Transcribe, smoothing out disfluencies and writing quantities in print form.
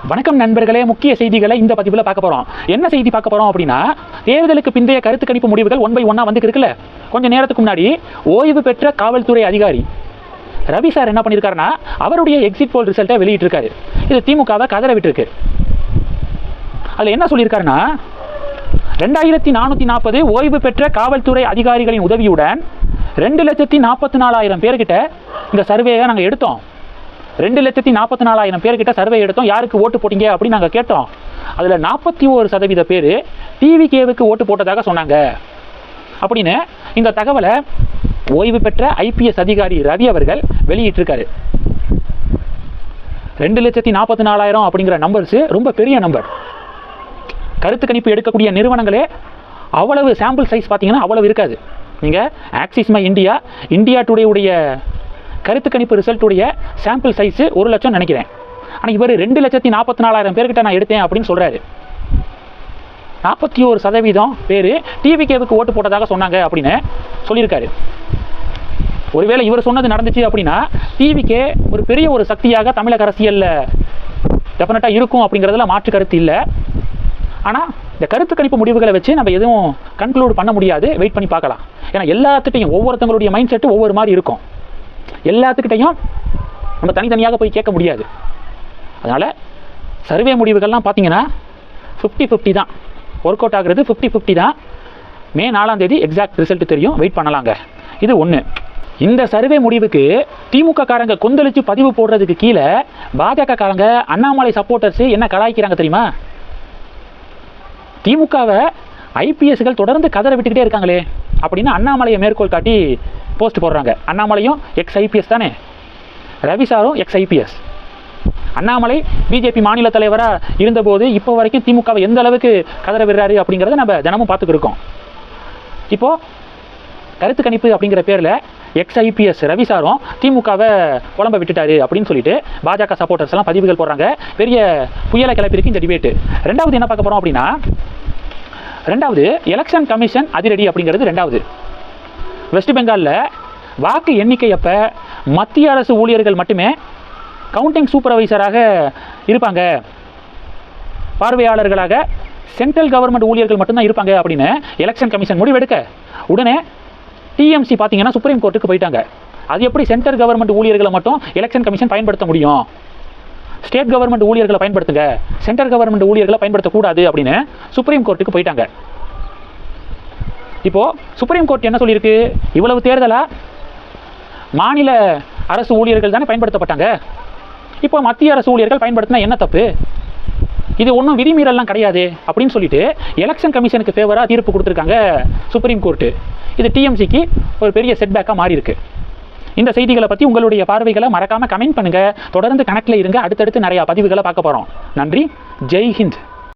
வணக்கம் நண்பர்களே, முக்கிய செய்திகளை இந்த பதிவில் பார்க்க போகிறோம். என்ன செய்தி பார்க்க போகிறோம் அப்படின்னா, தேர்தலுக்கு பிந்தைய கருத்து கணிப்பு முடிவுகள் 1 by 1 வந்து இருக்குல்ல. கொஞ்சம் நேரத்துக்கு முன்னாடி ஓய்வு பெற்ற காவல்துறை அதிகாரி ரவி சார் என்ன பண்ணியிருக்காருன்னா, அவருடைய எக்ஸிட் போல் ரிசல்ட்டை வெளியிட்டிருக்காரு. இது திமுகவை கதற விட்டுருக்கு. அதில் என்ன சொல்லியிருக்காருன்னா, 2440 ஓய்வு பெற்ற காவல்துறை அதிகாரிகளின் உதவியுடன் 2,44,000 பேர்கிட்ட இந்த சர்வேயை நாங்கள் எடுத்தோம். 2,44,000 பேர்கிட்ட சர்வே எடுத்தோம். யாருக்கு ஓட்டு போட்டீங்க அப்படின்னு நாங்கள் கேட்டோம். அதில் 41% பேர் டிவிகேவுக்கு ஓட்டு போட்டதாக சொன்னாங்க அப்படின்னு இந்த தகவலை ஓய்வு பெற்ற ஐபிஎஸ் அதிகாரி ரவி அவர்கள் வெளியிட்டிருக்காரு. 2,44,000 அப்படிங்கிற நம்பர்ஸு ரொம்ப பெரிய நம்பர். கருத்து கணிப்பு எடுக்கக்கூடிய நிறுவனங்களே அவ்வளவு சாம்பிள் சைஸ் பார்த்தீங்கன்னா அவ்வளவு இருக்காது. நீங்கள் axis my India, India today உடைய கருத்து கணிப்பு ரிசல்ட்டுடைய சாம்பிள் சைஸு 1 லட்சம் நினைக்கிறேன். ஆனால் இவர் 2,44,000 பேர்கிட்ட நான் எடுத்தேன் அப்படின்னு சொல்கிறாரு. 41% பேர் டிவிகேவுக்கு ஓட்டு போட்டதாக சொன்னாங்க அப்படின்னு சொல்லியிருக்காரு. ஒருவேளை இவர் சொன்னது நடந்துச்சு அப்படின்னா டிவிகே ஒரு பெரிய ஒரு சக்தியாக தமிழக அரசியலில் டெஃபினட்டாக இருக்கும் அப்படிங்கிறதுல மாற்று கருத்து இல்லை. ஆனால் இந்த கருத்து கணிப்பு முடிவுகளை வச்சு நம்ம எதுவும் கன்க்ளூட் பண்ண முடியாது. வெயிட் பண்ணி பார்க்கலாம். ஏன்னா எல்லாத்துட்டையும் ஒவ்வொருத்தங்களுடைய மைண்ட் செட்டு ஒவ்வொரு மாதிரி இருக்கும். எல்லாத்துக்கிட்டையும் நம்ம தனித்தனியாக போய் கேட்க முடியாது. அதனால் சர்வே முடிவுகள்லாம் பார்த்தீங்கன்னா 50-50 தான் ஒர்க் அவுட் ஆகுறது. 50-50 தான். மே 4ஆம் தேதி எக்ஸாக்ட் ரிசல்ட் தெரியும். வெயிட் பண்ணலாங்க. இது ஒன்று. இந்த சர்வே முடிவுக்கு திமுக காரங்க கொந்தளிச்சு பதிவு போடுறதுக்கு கீழே பாஜக காரங்க அண்ணாமலை சப்போர்ட்டர்ஸ் என்ன கலாய்க்கிறாங்க தெரியுமா? திமுகவை ஐபிஎஸ்கள் தொடர்ந்து கதற விட்டுக்கிட்டே இருக்காங்களே அப்படின்னு அண்ணாமலையை மேற்கோள் காட்டி போஸ்ட் போடுறாங்க. அண்ணாமலையும் எக்ஸ் ஐபிஎஸ் தானே, ரவி சாரும் எக்ஸ் ஐபிஎஸ். அண்ணாமலை பிஜேபி மாநில தலைவராக இருந்தபோது இப்போ வரைக்கும் திமுகவை எந்த அளவுக்கு கதற விடுறாரு அப்படிங்கிறத நம்ம தினமும் பார்த்துக்கிருக்கோம். இப்போது கருத்து கணிப்பு அப்படிங்கிற பேரில் எக்ஸ் ஐபிஎஸ் ரவி சாரும் திமுகவை குழம்ப விட்டுட்டாரு அப்படின்னு சொல்லிட்டு பாஜக சப்போர்ட்டர்ஸ் எல்லாம் பதிவுகள் போடுறாங்க. பெரிய புயலை கிளப்பிருக்கு இந்த டிபேட்டு. ரெண்டாவது என்ன பார்க்க போகிறோம் அப்படின்னா, ரெண்டாவது எலெக்ஷன் கமிஷன் அதிரடி அப்படிங்கிறது. ரெண்டாவது, வெஸ்ட் பெங்காலில் வாக்கு எண்ணிக்கை அப்போ மத்திய அரசு ஊழியர்கள் மட்டுமே கவுண்டிங் சூப்பர்வைசராக இருப்பாங்க, பார்வையாளர்களாக சென்ட்ரல் கவர்மெண்ட் ஊழியர்கள் மட்டும்தான் இருப்பாங்க அப்படின்னு எலெக்ஷன் கமிஷன் முடிவெடுக்க உடனே டிஎம்சி பார்த்தீங்கன்னா சுப்ரீம் கோர்ட்டுக்கு போயிட்டாங்க. அது எப்படி சென்ட்ரல் கவர்மெண்ட் ஊழியர்களை மட்டும் எலெக்ஷன் கமிஷன் பயன்படுத்த முடியும்? ஸ்டேட் கவர்மெண்ட் ஊழியர்களை பயன்படுத்துங்க, சென்ட்ரல் கவர்மெண்ட் ஊழியர்களை பயன்படுத்தக்கூடாது அப்படின்னு சுப்ரீம் கோர்ட்டுக்கு போயிட்டாங்க. இப்போது சுப்ரீம் கோர்ட் என்ன சொல்லியிருக்கு? இவ்வளவு தேர்தலாக மாநில அரசு ஊழியர்கள் தானே பயன்படுத்தப்பட்டாங்க, இப்போ மத்திய அரசு ஊழியர்கள் பயன்படுத்தினா என்ன தப்பு? இது ஒன்றும் விதிமீறல்லாம் கிடையாது அப்படின்னு சொல்லிட்டு எலெக்ஷன் கமிஷனுக்கு ஃபேவராக தீர்ப்பு கொடுத்துருக்காங்க சுப்ரீம் கோர்ட்டு. இது டிஎம்சிக்கு ஒரு பெரிய செட்பேக்காக மாறி இருக்கு. இந்த செய்திகளை பற்றி உங்களுடைய பார்வைகளை மறக்காமல் கமெண்ட் பண்ணுங்கள். தொடர்ந்து கணக்கில் இருங்க. அடுத்தடுத்து நிறையா பதிவுகளை பார்க்க போகிறோம். நன்றி. ஜெய் ஹிந்த்.